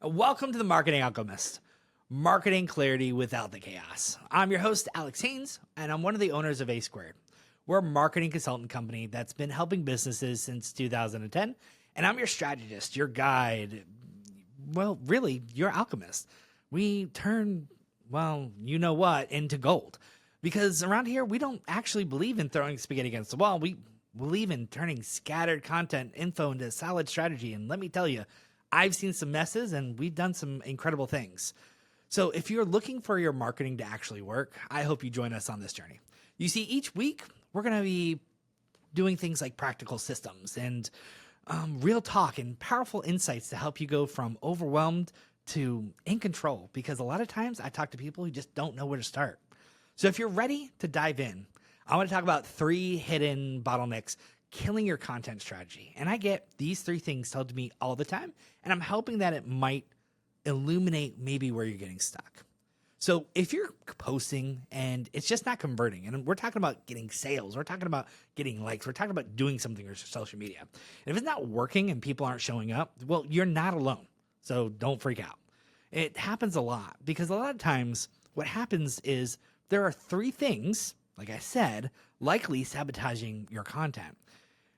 Welcome to the Marketing Alchemist, marketing clarity without the chaos. I'm your host, Alex Haynes, and I'm one of the owners of A Squared. We're a marketing consultant company that's been helping businesses since 2010, and I'm your strategist, your guide, well, really, your alchemist. We turn, well, you know what, into gold. Because around here, we don't actually believe in throwing spaghetti against the wall. We believe in turning scattered content info into solid strategy, and let me tell you, I've seen some messes and we've done some incredible things. So if you're looking for your marketing to actually work, I hope you join us on this journey. You see, each week we're going to be doing things like practical systems and real talk and powerful insights to help you go from overwhelmed to in control. Because a lot of times I talk to people who just don't know where to start. So if you're ready to dive in, I want to talk about 3 hidden bottlenecks killing your content strategy. And I get these 3 things told to me all the time, and I'm hoping that it might illuminate maybe where you're getting stuck. So if you're posting and it's just not converting, and we're talking about getting sales, we're talking about getting likes, we're talking about doing something on social media. And if it's not working and people aren't showing up, well, you're not alone. So don't freak out. It happens a lot because a lot of times what happens is there are 3 things, like I said, likely sabotaging your content.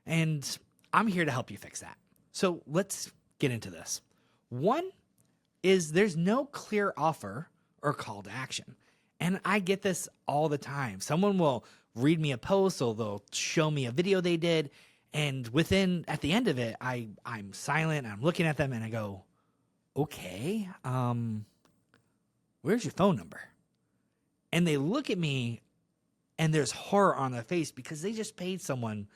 And I'm here to help you fix that. So let's get into this. 1 is there's no clear offer or call to action. And I get this all the time. Someone will read me a post or they'll show me a video they did. And at the end of it, I'm silent. I'm looking at them and I go, okay, where's your phone number? And they look at me and there's horror on their face because they just paid someone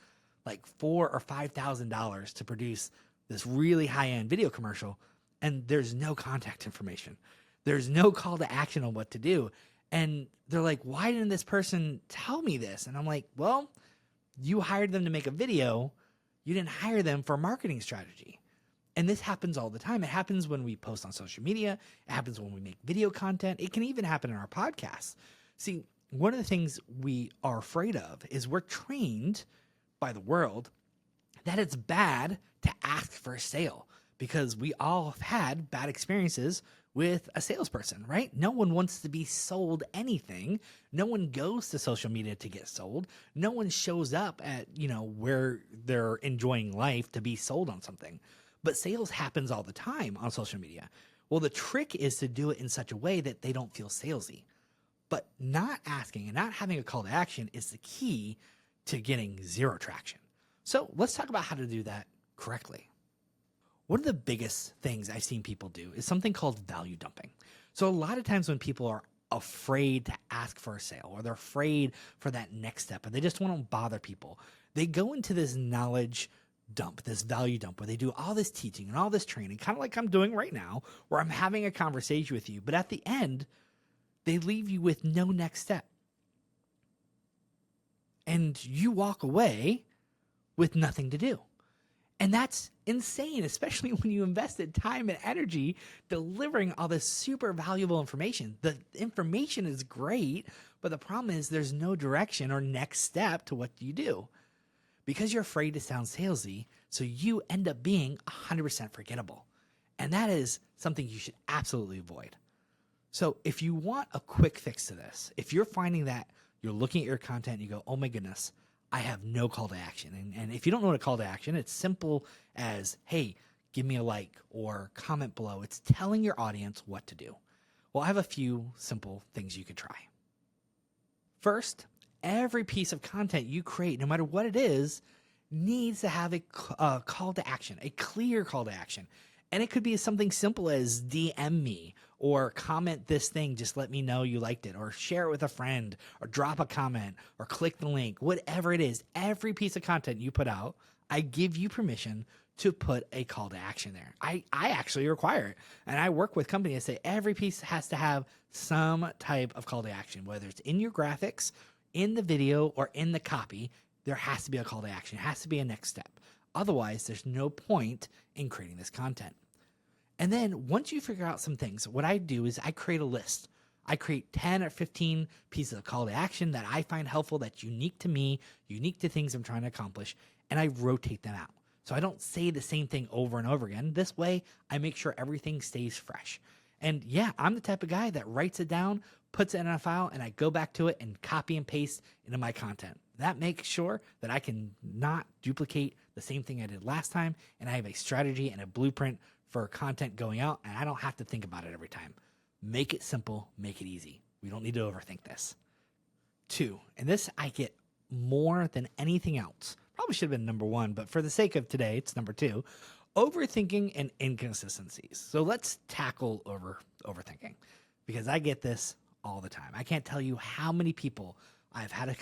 like $4,000 or $5,000 to produce this really high-end video commercial, and there's no contact information. There's no call to action on what to do. And they're like, why didn't this person tell me this? And I'm like, well, you hired them to make a video. You didn't hire them for a marketing strategy. And this happens all the time. It happens when we post on social media. It happens when we make video content. It can even happen in our podcasts. See, one of the things we are afraid of is we're trained by the world that it's bad to ask for a sale because we all have had bad experiences with a salesperson, right? No one wants to be sold anything. No one goes to social media to get sold. No one shows up at, where they're enjoying life to be sold on something. But sales happens all the time on social media. Well, the trick is to do it in such a way that they don't feel salesy. But not asking and not having a call to action is the key to getting 0 traction. So let's talk about how to do that correctly. One of the biggest things I've seen people do is something called value dumping. So a lot of times when people are afraid to ask for a sale or they're afraid for that next step and they just want to bother people, they go into this knowledge dump, this value dump where they do all this teaching and all this training, kind of like I'm doing right now, where I'm having a conversation with you. But at the end, they leave you with no next step. And you walk away with nothing to do. And that's insane, especially when you invested time and energy delivering all this super valuable information. The information is great, but the problem is there's no direction or next step to what you do because you're afraid to sound salesy. So you end up being 100% forgettable. And that is something you should absolutely avoid. So if you want a quick fix to this, if you're finding that you're looking at your content and you go, oh my goodness, I have no call to action. And if you don't know what a call to action, it's simple as, hey, give me a like or comment below. It's telling your audience what to do. Well, I have a few simple things you could try. First, every piece of content you create, no matter what it is, needs to have a call to action, a clear call to action. And it could be something simple as DM me or comment this thing, just let me know you liked it, or share it with a friend, or drop a comment, or click the link, whatever it is. Every piece of content you put out, I give you permission to put a call to action there. I actually require it. And I work with companies that say every piece has to have some type of call to action, whether it's in your graphics, in the video, or in the copy. There has to be a call to action. It has to be a next step. Otherwise, there's no point in creating this content. And then once you figure out some things, what I do is I create a list. I create 10 or 15 pieces of call to action that I find helpful, that's unique to me, unique to things I'm trying to accomplish, and I rotate them out. So I don't say the same thing over and over again. This way, I make sure everything stays fresh. And yeah, I'm the type of guy that writes it down, puts it in a file, and I go back to it and copy and paste into my content. That makes sure that I can not duplicate the same thing I did last time, and I have a strategy and a blueprint for content going out, and I don't have to think about it every time. Make it simple, make it easy. We don't need to overthink this. 2, and this I get more than anything else. Probably should have been number 1, but for the sake of today, it's number 2. Overthinking and inconsistencies. So let's tackle overthinking, because I get this all the time. I can't tell you how many people I've had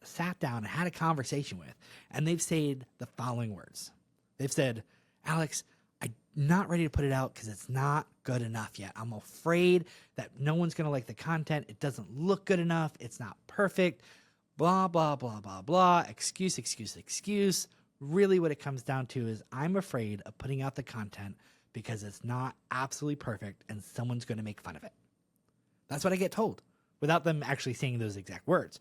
sat down and had a conversation with, and they've said the following words. They've said, Alex, I'm not ready to put it out because it's not good enough yet. I'm afraid that no one's going to like the content. It doesn't look good enough. It's not perfect. Blah, blah, blah, blah, blah. Excuse, excuse, excuse. Really what it comes down to is I'm afraid of putting out the content because it's not absolutely perfect and someone's going to make fun of it. That's what I get told without them actually saying those exact words.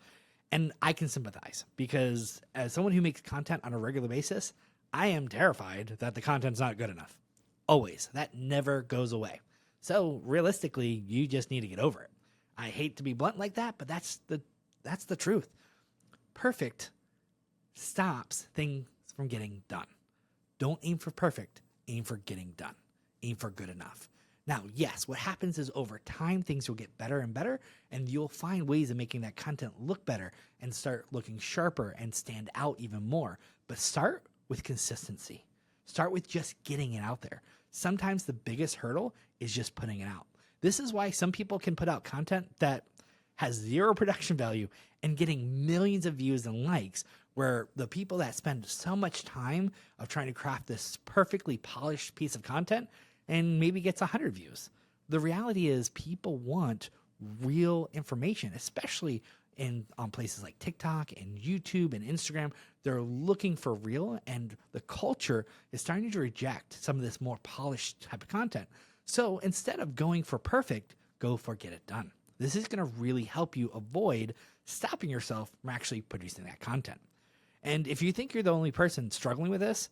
And I can sympathize, because as someone who makes content on a regular basis, I am terrified that the content's not good enough. Always. That never goes away. So realistically, you just need to get over it. I hate to be blunt like that, but that's the truth. Perfect stops things from getting done. Don't aim for perfect, aim for getting done. Aim for good enough. Now, yes, what happens is over time, things will get better and better, and you'll find ways of making that content look better and start looking sharper and stand out even more. But start with consistency. Start with just getting it out there. Sometimes the biggest hurdle is just putting it out. This is why some people can put out content that has zero production value and getting millions of views and likes, where the people that spend so much time of trying to craft this perfectly polished piece of content and maybe gets 100 views. The reality is people want real information, especially on places like TikTok and YouTube and Instagram. They're looking for real, and the culture is starting to reject some of this more polished type of content. So instead of going for perfect, go for get it done. This is going to really help you avoid stopping yourself from actually producing that content. And if you think you're the only person struggling with this,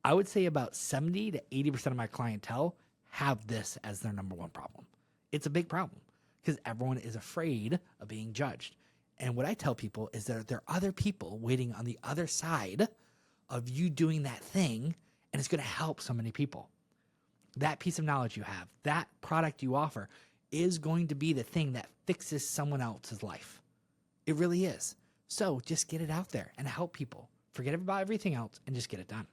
I would say about 70 to 80% of my clientele have this as their number one problem. It's a big problem because everyone is afraid of being judged. And what I tell people is that there are other people waiting on the other side of you doing that thing, and it's going to help so many people. That piece of knowledge you have, that product you offer, is going to be the thing that fixes someone else's life. It really is. So just get it out there and help people. Forget about everything else and just get it done.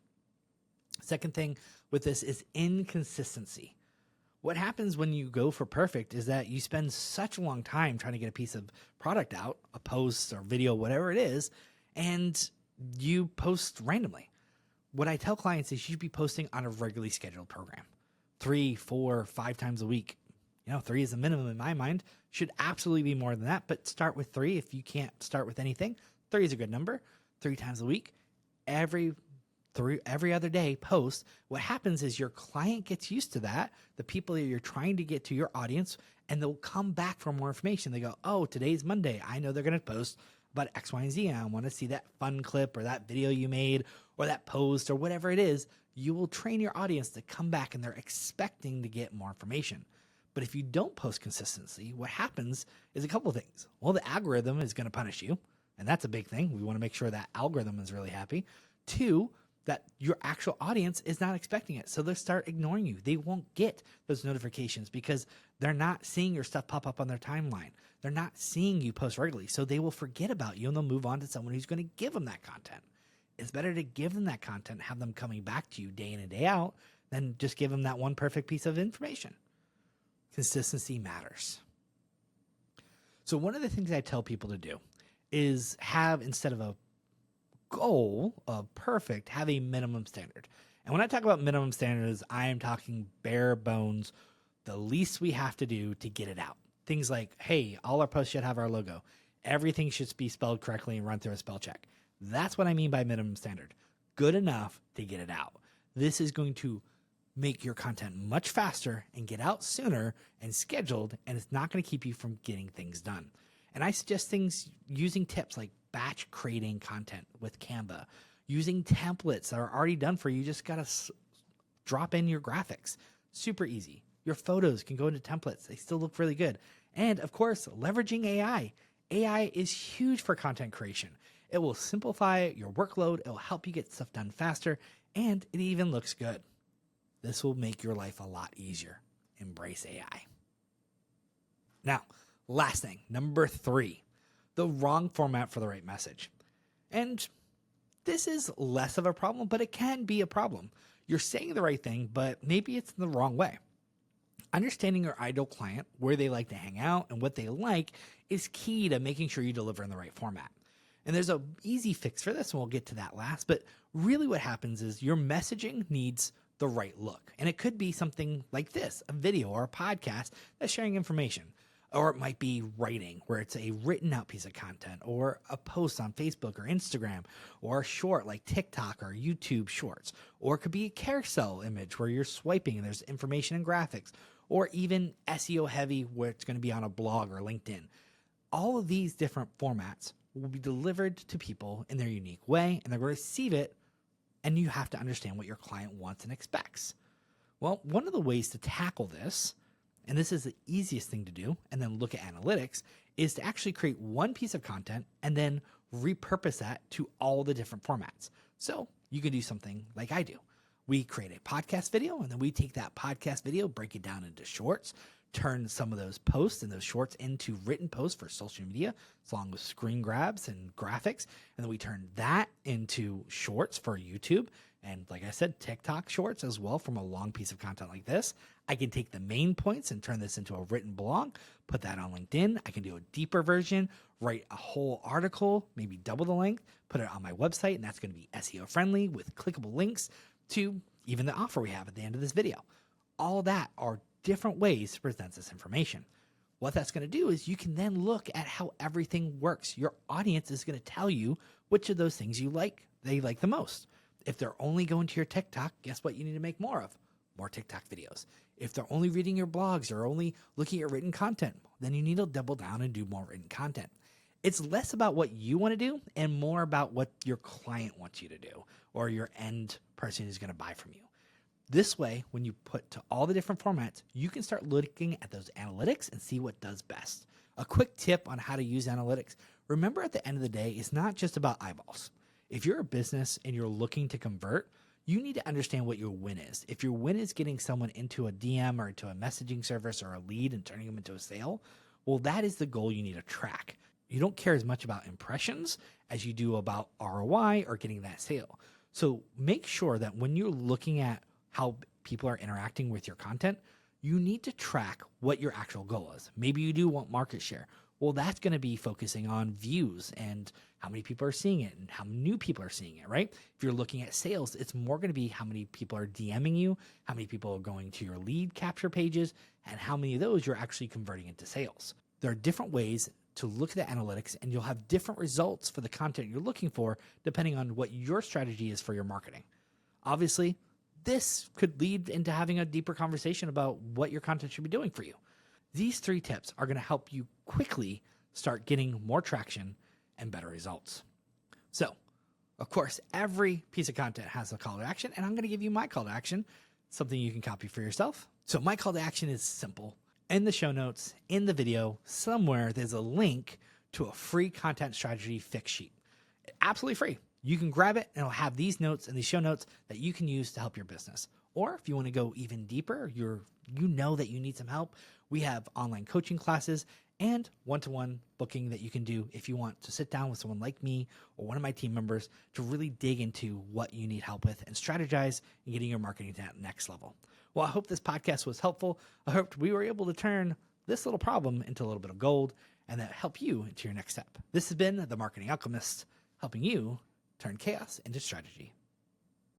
Second thing with this is inconsistency. What happens when you go for perfect is that you spend such a long time trying to get a piece of product out, a post or video, whatever it is, and you post randomly. What I tell clients is you should be posting on a regularly scheduled program, 3, 4, 5 times a week. 3 is the minimum in my mind. Should absolutely be more than that, but start with 3. If you can't start with anything, 3 is a good number. 3 times a week, every other day post. What happens is your client gets used to that, the people that you're trying to get to your audience, and they'll come back for more information. They go, oh, today's Monday. I know they're going to post about X, Y, and Z, and I want to see that fun clip or that video you made or that post or whatever it is. You will train your audience to come back, and they're expecting to get more information. But if you don't post consistency, what happens is a couple of things. Well, the algorithm is going to punish you, and that's a big thing. We want to make sure that algorithm is really happy. 2, that your actual audience is not expecting it. So they'll start ignoring you. They won't get those notifications because they're not seeing your stuff pop up on their timeline. They're not seeing you post regularly. So they will forget about you and they'll move on to someone who's going to give them that content. It's better to give them that content, have them coming back to you day in and day out, than just give them that one perfect piece of information. Consistency matters. So one of the things I tell people to do is have, instead of a goal of perfect, have a minimum standard. And when I talk about minimum standards, I am talking bare bones, the least we have to do to get it out. Things like, hey, all our posts should have our logo. Everything should be spelled correctly and run through a spell check. That's what I mean by minimum standard. Good enough to get it out. This is going to make your content much faster and get out sooner and scheduled, and it's not going to keep you from getting things done. And I suggest things using tips like batch creating content with Canva, using templates that are already done for you. You just got to drop in your graphics. Super easy. Your photos can go into templates. They still look really good. And of course, leveraging AI. AI is huge for content creation. It will simplify your workload. It will help you get stuff done faster, and it even looks good. This will make your life a lot easier. Embrace AI. Now, last thing, number 3, the wrong format for the right message. And this is less of a problem, but it can be a problem. You're saying the right thing, but maybe it's in the wrong way. Understanding your ideal client, where they like to hang out, and what they like is key to making sure you deliver in the right format. And there's an easy fix for this, and we'll get to that last. But really what happens is your messaging needs the right look. And it could be something like this, a video or a podcast that's sharing information. Or it might be writing, where it's a written out piece of content, or a post on Facebook or Instagram, or a short like TikTok or YouTube shorts. Or it could be a carousel image where you're swiping and there's information and graphics, or even SEO heavy where it's going to be on a blog or LinkedIn. All of these different formats will be delivered to people in their unique way, and they're going to receive it, and you have to understand what your client wants and expects. Well, one of the ways to tackle this, and this is the easiest thing to do, and then look at analytics, is to actually create one piece of content and then repurpose that to all the different formats. So you can do something like I do. We create a podcast video, and then we take that podcast video, break it down into shorts, turn some of those posts and those shorts into written posts for social media, along with screen grabs and graphics. And then we turn that into shorts for YouTube. And like I said, TikTok shorts as well from a long piece of content like this. I can take the main points and turn this into a written blog, put that on LinkedIn. I can do a deeper version, write a whole article, maybe double the length, put it on my website, and that's going to be SEO friendly with clickable links to even the offer we have at the end of this video. All that are different ways to present this information. What that's going to do is you can then look at how everything works. Your audience is going to tell you which of those things they like the most. If they're only going to your TikTok, guess what you need to make more of? More TikTok videos. If they're only reading your blogs or only looking at written content, then you need to double down and do more written content. It's less about what you want to do and more about what your client wants you to do, or your end person who's going to buy from you. This way, when you put to all the different formats, you can start looking at those analytics and see what does best. A quick tip on how to use analytics. Remember, at the end of the day, it's not just about eyeballs. If you're a business and you're looking to convert, you need to understand what your win is. If your win is getting someone into a DM or into a messaging service or a lead and turning them into a sale, well, that is the goal you need to track. You don't care as much about impressions as you do about ROI or getting that sale. So make sure that when you're looking at how people are interacting with your content, you need to track what your actual goal is. Maybe you do want market share. Well, that's going to be focusing on views and how many people are seeing it and how new people are seeing it, right? If you're looking at sales, it's more going to be how many people are DMing you, how many people are going to your lead capture pages, and how many of those you're actually converting into sales. There are different ways to look at the analytics, and you'll have different results for the content you're looking for depending on what your strategy is for your marketing. Obviously, this could lead into having a deeper conversation about what your content should be doing for you. These 3 tips are going to help you quickly start getting more traction and better results. So, of course, every piece of content has a call to action, and I'm going to give you my call to action, something you can copy for yourself. So my call to action is simple. In the show notes, in the video, somewhere there's a link to a free content strategy fix sheet. Absolutely free. You can grab it and it'll have these notes and these show notes that you can use to help your business. Or if you want to go even deeper, you know that you need some help, we have online coaching classes and one-to-one booking that you can do if you want to sit down with someone like me or one of my team members to really dig into what you need help with and strategize in getting your marketing to that next level. Well, I hope this podcast was helpful. I hope we were able to turn this little problem into a little bit of gold and that help you into your next step. This has been the Marketing Alchemist, helping you turn chaos into strategy.